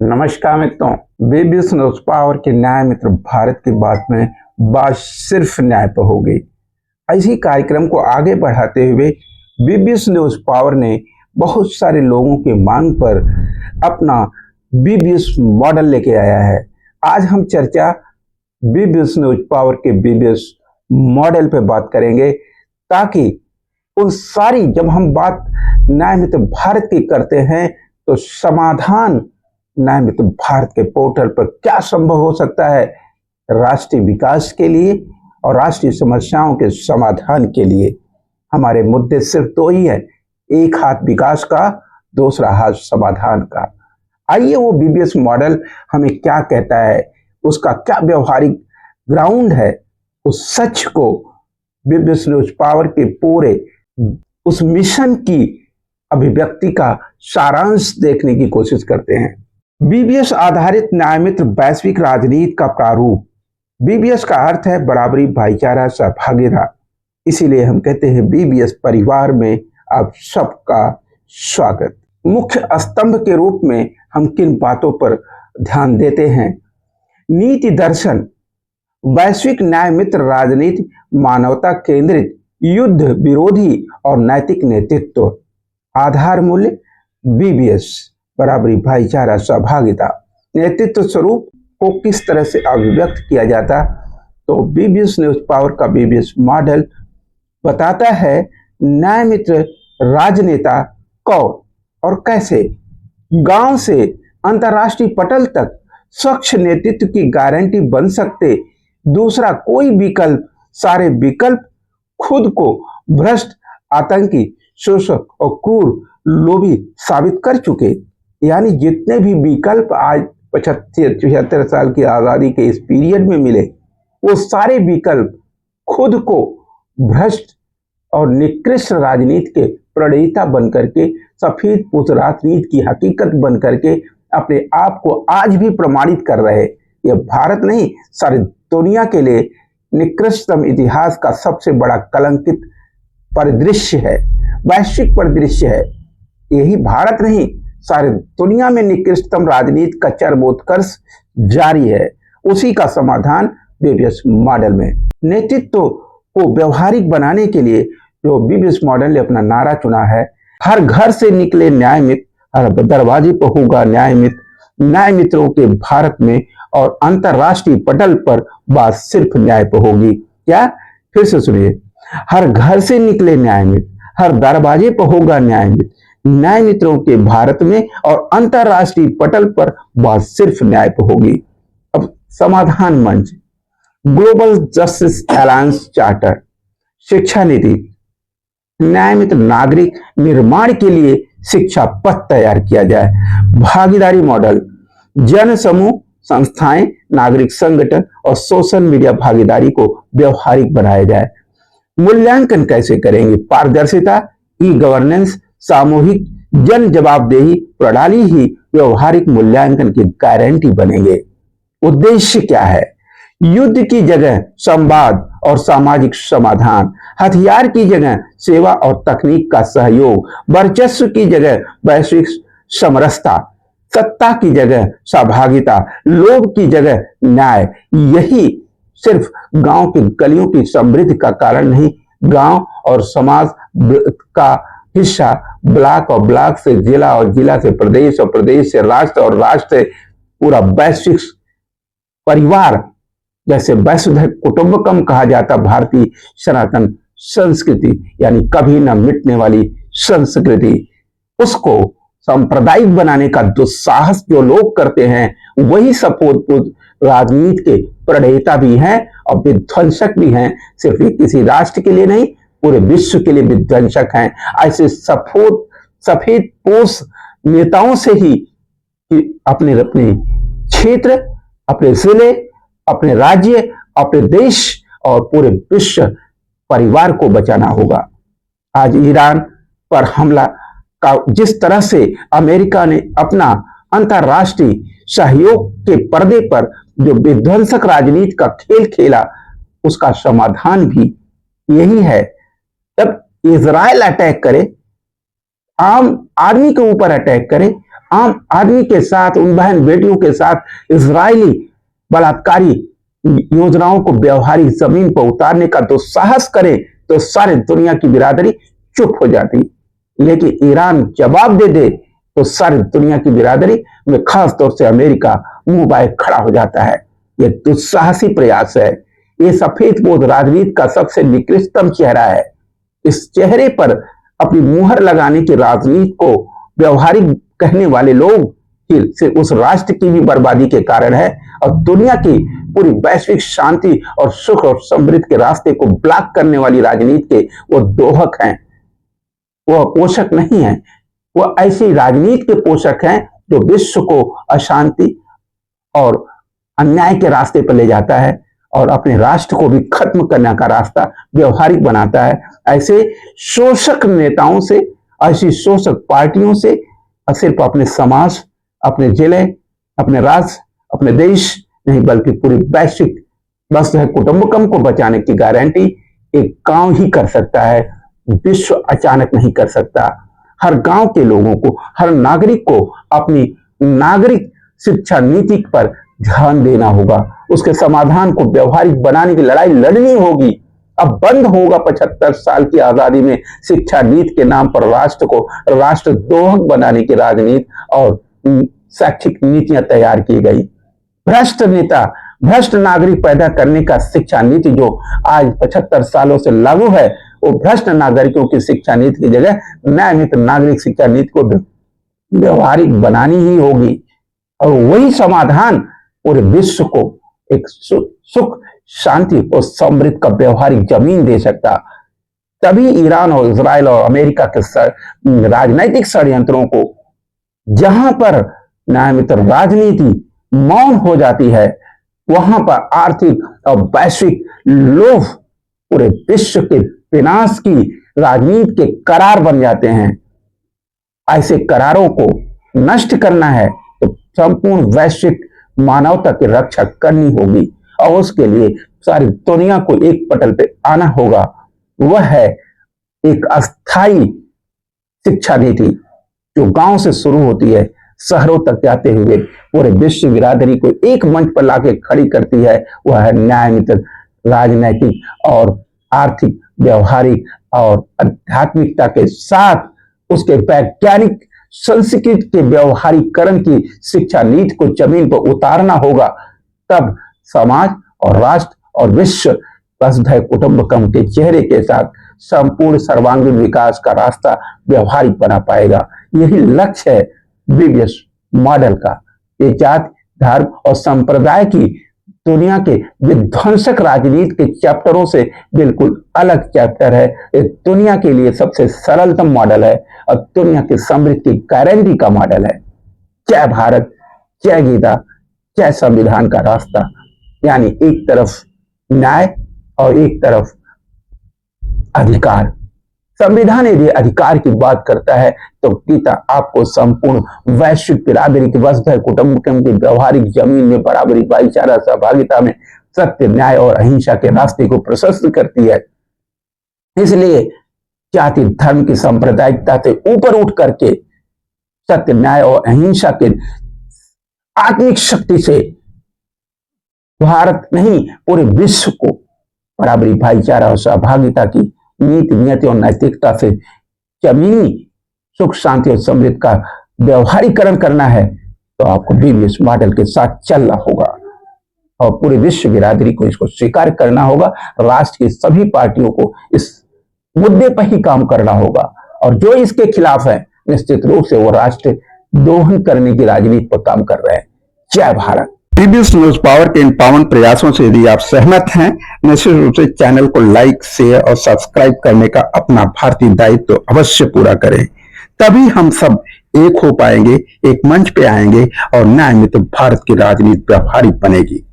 नमस्कार मित्रों, BBS news power के न्याय मित्र भारत की बात सिर्फ न्याय पर होगी। इसी कार्यक्रम को आगे बढ़ाते हुए बीबीएस न्यूज पावर ने बहुत सारे लोगों की मांग पर अपना बीबीएस मॉडल लेके आया है। आज हम चर्चा बीबीएस न्यूज पावर के बीबीएस मॉडल पे बात करेंगे, ताकि उन सारी जब हम बात न्याय मित्र भारत की करते हैं तो समाधान न्याय मित्र भारत के पोर्टल पर क्या संभव हो सकता है राष्ट्रीय विकास के लिए और राष्ट्रीय समस्याओं के समाधान के लिए। हमारे मुद्दे सिर्फ दो ही है, एक हाथ विकास का, दूसरा हाथ समाधान का। आइए वो बीबीएस मॉडल हमें क्या कहता है, उसका क्या व्यवहारिक ग्राउंड है, उस सच को बीबीएस न्यूज पावर के पूरे उस मिशन की अभिव्यक्ति का सारांश देखने की कोशिश करते हैं। बीबीएस आधारित न्याय मित्र वैश्विक राजनीति का प्रारूप। बीबीएस का अर्थ है बराबरी, भाईचारा, सहभागिता। इसीलिए हम कहते हैं बीबीएस परिवार में आप सबका स्वागत। मुख्य स्तंभ के रूप में हम किन बातों पर ध्यान देते हैं? नीति दर्शन, वैश्विक न्याय मित्र राजनीति, मानवता केंद्रित, युद्ध विरोधी और नैतिक नेतृत्व। आधार मूल्य बीबीएस बराबरी, भाईचारा, सहभागिता। नेतृत्व स्वरूप को किस तरह से अभिव्यक्त किया जाता, तो बीबीएस न्यूज पावर का बीबीएस मॉडल बताता है न्याय मित्र राजनेता कौन और कैसे गांव से अंतर्राष्ट्रीय पटल तक स्वच्छ नेतृत्व की गारंटी बन सकते। दूसरा कोई विकल्प, सारे विकल्प खुद को भ्रष्ट, आतंकी, शोषक और क्रूर लोभी साबित कर चुके। यानी जितने भी विकल्प आज 75 साल की आजादी के इस पीरियड में मिले, वो सारे विकल्प खुद को भ्रष्ट और निकृष्ट राजनीति के प्रणेता बन करके, सफेद पोश राजनीति की हकीकत बन करके अपने आप को आज भी प्रमाणित कर रहे। यह भारत नहीं, सारी दुनिया के लिए निकृष्टतम इतिहास का सबसे बड़ा कलंकित परिदृश्य है, वैश्विक परिदृश्य है। यही भारत नहीं, सारे दुनिया में निकृष्टतम राजनीति का चरमोत्कर्ष जारी है। उसी का समाधान बीबीएस मॉडल में। नेतृत्व को व्यवहारिक बनाने के लिए जो बीबीएस मॉडल ने अपना नारा चुना है, हर घर से निकले न्याय मित्र, हर दरवाजे पर होगा न्याय मित्र। न्याय मित्रों के भारत में और अंतरराष्ट्रीय पटल पर बात सिर्फ न्याय पर होगी। क्या? फिर से सुनिए, हर घर से निकले न्याय मित्र, हर दरवाजे पर होगा न्याय मित्र। न्याय मित्रों के भारत में और अंतरराष्ट्रीय पटल पर बात सिर्फ न्याय पर होगी। अब समाधान मंच, ग्लोबल जस्टिस अलायंस चार्टर, शिक्षा नीति, न्याय मित्र नागरिक निर्माण के लिए शिक्षा पथ तैयार किया जाए। भागीदारी मॉडल, जन समूह, संस्थाएं, नागरिक संगठन और सोशल मीडिया भागीदारी को व्यवहारिक बनाया जाए। मूल्यांकन कैसे करेंगे? पारदर्शिता, ई गवर्नेंस, सामूहिक जन जवाबदेही प्रणाली ही व्यवहारिक मूल्यांकन की गारंटी बनेंगे। उद्देश्य क्या है? युद्ध की जगह संवाद और सामाजिक समाधान, हथियार की जगह सेवा और तकनीक का सहयोग, वर्चस्व की जगह वैश्विक समरसता, सत्ता की जगह सहभागिता, लोभ की जगह न्याय। यही सिर्फ गांव की गलियों की समृद्धि का कारण नहीं, गांव और समाज का हिस्सा ब्लॉक और ब्लॉक से जिला और जिला से प्रदेश और प्रदेश से राष्ट्र और राष्ट्र से पूरा वैश्विक परिवार, जैसे वसुधैव कुटुंबकम कहा जाता भारतीय सनातन संस्कृति, यानी कभी न मिटने वाली संस्कृति, उसको सांप्रदायिक बनाने का दुस्साहस जो लोग करते हैं, वही सपोत राजनीति के प्रणेता भी हैं और विध्वंसक भी हैं। सिर्फ किसी राष्ट्र के लिए नहीं, पूरे विश्व के लिए विध्वंसक हैं। ऐसे सफेद पोश नेताओं से ही अपने क्षेत्र, अपने जिले, अपने राज्य, अपने देश और पूरे विश्व परिवार को बचाना होगा। आज ईरान पर हमला का जिस तरह से अमेरिका ने अपना अंतरराष्ट्रीय सहयोग के पर्दे पर जो विध्वंसक राजनीति का खेल खेला, उसका समाधान भी यही है। जब इजराइल अटैक करे, आम आदमी के ऊपर अटैक करे, आम आदमी के साथ, उन बहन बेटियों के साथ इजरायली बलात्कारी योजनाओं को व्यवहारिक जमीन पर उतारने का दुस्साहस करे तो सारी दुनिया की बिरादरी चुप हो जाती। लेकिन ईरान जवाब दे दे तो सारी दुनिया की बिरादरी में खास तौर से अमेरिका मुंह बाए खड़ा हो जाता है। यह दुस्साहसी प्रयास है। ये सफेद पोत राजनीति का सबसे निकृष्टतम चेहरा है। इस चेहरे पर अपनी मुहर लगाने की राजनीति को व्यवहारिक कहने वाले लोग से उस राष्ट्र की भी बर्बादी के कारण है और दुनिया की पूरी वैश्विक शांति और सुख और समृद्धि के रास्ते को ब्लॉक करने वाली राजनीति के वो दोहक हैं, वो पोषक नहीं है। वो ऐसी राजनीति के पोषक हैं जो विश्व को अशांति और अन्याय के रास्ते पर ले जाता है और अपने राष्ट्र को भी खत्म करने का रास्ता व्यवहारिक बनाता है। ऐसे शोषक नेताओं से, ऐसी शोषक पार्टियों से सिर्फ अपने समाज, अपने जिले, अपने राज्य, अपने देश नहीं बल्कि पूरी वैश्विक बस है कुटुंबकम को बचाने की गारंटी एक गांव ही कर सकता है। विश्व अचानक नहीं कर सकता। हर गांव के लोगों को, हर नागरिक को अपनी नागरिक शिक्षा नीति पर ध्यान देना होगा। उसके समाधान को व्यवहारिक बनाने की लड़ाई लड़नी होगी। अब बंद होगा 75 साल की आजादी में शिक्षा नीति के नाम पर राष्ट्र को राष्ट्रद्रोह बनाने की राजनीति और शैक्षिक नीतियां तैयार की गई। भ्रष्ट नेता, भ्रष्ट नागरिक पैदा करने का शिक्षा नीति जो आज 75 सालों से लागू है, वो भ्रष्ट नागरिकों की शिक्षा नीति की जगह न्याय मित्र नागरिक शिक्षा नीति को व्यवहारिक बनानी ही होगी और वही समाधान पूरे विश्व को एक सुख, शांति और समृद्धि का व्यवहारिक जमीन दे सकता। तभी ईरान और इजराइल और अमेरिका के राजनीतिक षड्यंत्रों को, जहां पर न्याय मित्र राजनीति मौन हो जाती है, वहां पर आर्थिक और वैश्विक लोभ पूरे विश्व के विनाश की राजनीति के करार बन जाते हैं। ऐसे करारों को नष्ट करना है तो संपूर्ण वैश्विक मानवता की रक्षा करनी होगी और उसके लिए सारी दुनिया को एक पटल पे आना होगा। वह है एक अस्थाई शिक्षा नीति जो गांव से शुरू होती है, शहरों तक जाते हुए पूरे विश्व बिरादरी को एक मंच पर लाके खड़ी करती है। वह है न्याय मित्र राजनैतिक और आर्थिक, व्यवहारिक और आध्यात्मिकता के साथ उसके वैज्ञानिक संस्कृति के व्यवहारिकरण की शिक्षा नीति को जमीन पर उतारना होगा। तब समाज और राष्ट्र और विश्व वसुधैव कुटुंबकम के चेहरे के साथ संपूर्ण सर्वांगीण विकास का रास्ता व्यवहारिक बना पाएगा। यही लक्ष्य है बीबीएस मॉडल का। ये जाति, धर्म और संप्रदाय की दुनिया के विध्वंसक राजनीति के चैप्टरों से बिल्कुल अलग चैप्टर है। ये दुनिया के लिए सबसे सरलतम मॉडल है और दुनिया की समृद्धि की गारंटी का मॉडल है। जय भारत, जय गीता, जय संविधान का रास्ता। यानी एक तरफ न्याय और एक तरफ अधिकार। संविधान यदि अधिकार की बात करता है तो गीता आपको संपूर्ण वैश्विक बिरादरी के वसुधैव कुटुंबकम की व्यवहारिक जमीन में बराबरी, भाईचारा, सहभागिता में सत्य, न्याय और अहिंसा के रास्ते को प्रशस्त करती है। इसलिए जाति धर्म की सांप्रदायिकता से ऊपर उठ करके सत्य, न्याय और अहिंसा के आत्मिक शक्ति से भारत नहीं पूरे विश्व को बराबरी, भाईचारा और सहभागिता की नीति, नियति और नैतिकता से जमीनी सुख, शांति और समृद्धि का व्यवहारीकरण करना है तो आपको बीबीएस मॉडल के साथ चलना होगा और पूरे विश्व बिरादरी को इसको स्वीकार करना होगा। राष्ट्र की सभी पार्टियों को इस मुद्दे पर ही काम करना होगा और जो इसके खिलाफ है निश्चित रूप से वो राष्ट्र दोहन करने की राजनीति पर काम कर रहे हैं। जय भारत। बीबीएस न्यूज पावर के इन पावन प्रयासों से यदि आप सहमत हैं, निश्चित रूप से चैनल को लाइक, शेयर और सब्सक्राइब करने का अपना भारतीय दायित्व तो अवश्य पूरा करें। तभी हम सब एक हो पाएंगे, एक मंच पे आएंगे और न्याय मित्र भारत की राजनीति व्यवहारिक बनेगी।